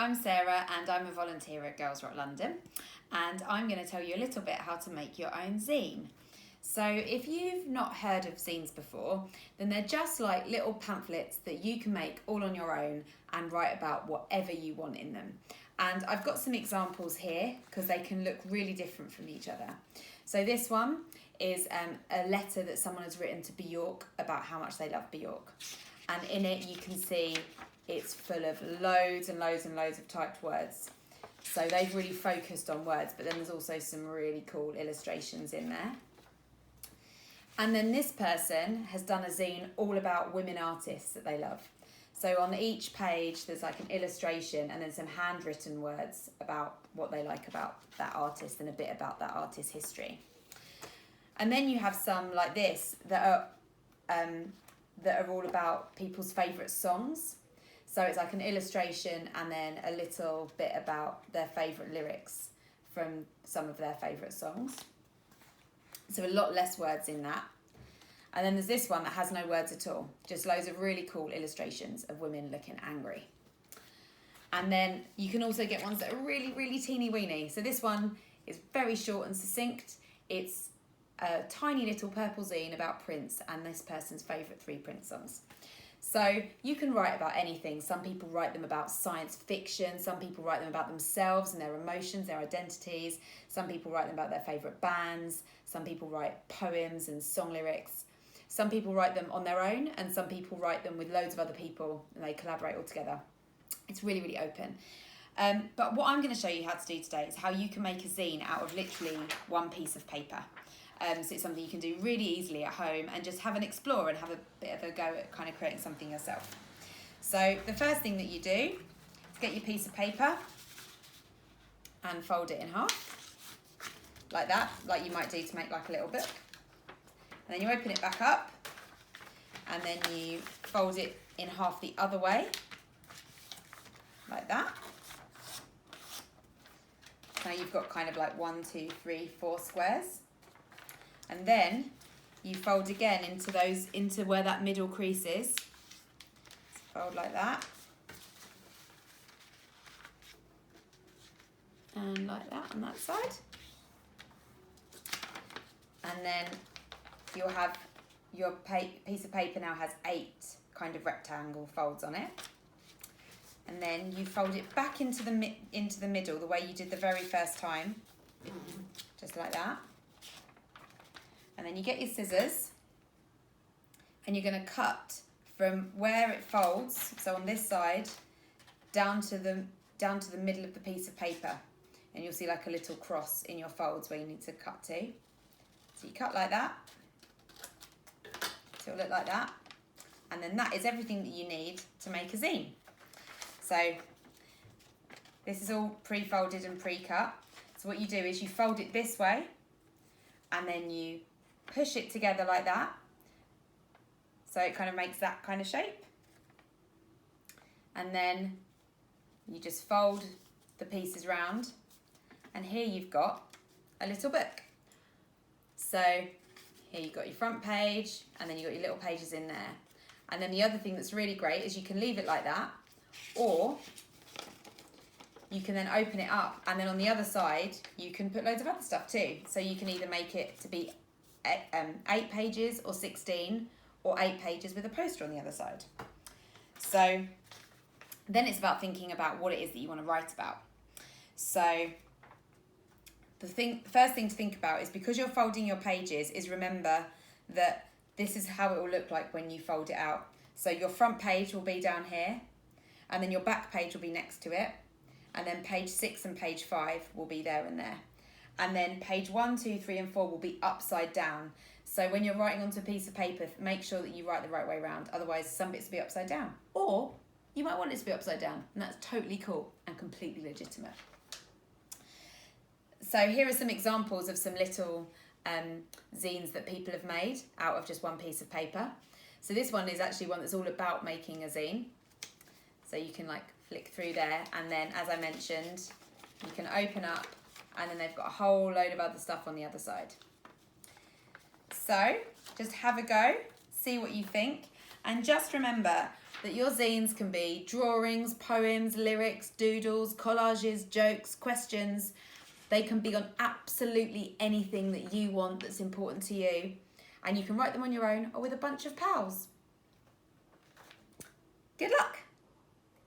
I'm Sarah and I'm a volunteer at Girls Rock London, and I'm going to tell you a little bit how to make your own zine. So if you've not heard of zines before, then they're just like little pamphlets that you can make all on your own and write about whatever you want in them. And I've got some examples here because they can look really different from each other. So this one is a letter that someone has written to Bjork about how much they love Bjork. And in it you can see it's full of loads and loads and loads of typed words. So they've really focused on words, but then there's also some really cool illustrations in there. And then this person has done a zine all about women artists that they love. So on each page there's like an illustration and then some handwritten words about what they like about that artist and a bit about that artist's history. And then you have some like this that are all about people's favourite songs. So it's like an illustration and then a little bit about their favourite lyrics from some of their favourite songs. So a lot less words in that. And then there's this one that has no words at all. Just loads of really cool illustrations of women looking angry. And then you can also get ones that are really, really teeny weeny. So this one is very short and succinct. It's a tiny little purple zine about Prince and this person's favourite 3 Prince songs. So you can write about anything. Some people write them about science fiction. Some people write them about themselves and their emotions, their identities. Some people write them about their favourite bands. Some people write poems and song lyrics. Some people write them on their own and some people write them with loads of other people and they collaborate all together. It's really, really open. But what I'm going to show you how to do today is how you can make a zine out of literally one piece of paper. So it's something you can do really easily at home and just have an explore and have a bit of a go at kind of creating something yourself. So the first thing that you do is get your piece of paper and fold it in half, like that, like you might do to make like a little book. And then you open it back up and then you fold it in half the other way, like that. Now you've got kind of like 1, 2, 3, 4 squares. And then you fold again into where that middle crease is. Fold like that. And like that on that side. And then you'll have your piece of paper now has 8 kind of rectangle folds on it. And then you fold it back into the middle the way you did the very first time. Just like that. And then you get your scissors and you're going to cut from where it folds, so on this side, down to the middle of the piece of paper. And you'll see like a little cross in your folds where you need to cut to. So you cut like that. So it'll look like that. And then that is everything that you need to make a zine. So this is all pre-folded and pre-cut. So what you do is you fold it this way and then you push it together like that, so it kind of makes that kind of shape. And then you just fold the pieces round, and here you've got a little book. So here you've got your front page, and then you've got your little pages in there. And then the other thing that's really great is you can leave it like that, or you can then open it up, and then on the other side you can put loads of other stuff too. So you can either make it to be 8 pages or 16 or 8 pages with a poster on the other side. So then it's about thinking about what it is that you want to write about. So the first thing to think about is, because you're folding your pages, is remember that this is how it will look like when you fold it out. So your front page will be down here, and then your back page will be next to it, and then page 6 and page 5 will be there and there. And then page 1, 2, 3 and 4 will be upside down. So when you're writing onto a piece of paper, make sure that you write the right way around. Otherwise some bits will be upside down. Or you might want it to be upside down, and that's totally cool and completely legitimate. So here are some examples of some little zines that people have made out of just one piece of paper. So this one is actually one that's all about making a zine. So you can like flick through there, and then as I mentioned, you can open up, and then they've got a whole load of other stuff on the other side. So just have a go, see what you think, and just remember, that your zines can be drawings, poems, lyrics, doodles, collages, jokes, questions. They can be on absolutely anything that you want that's important to you. And you can write them on your own or with a bunch of pals. Good luck!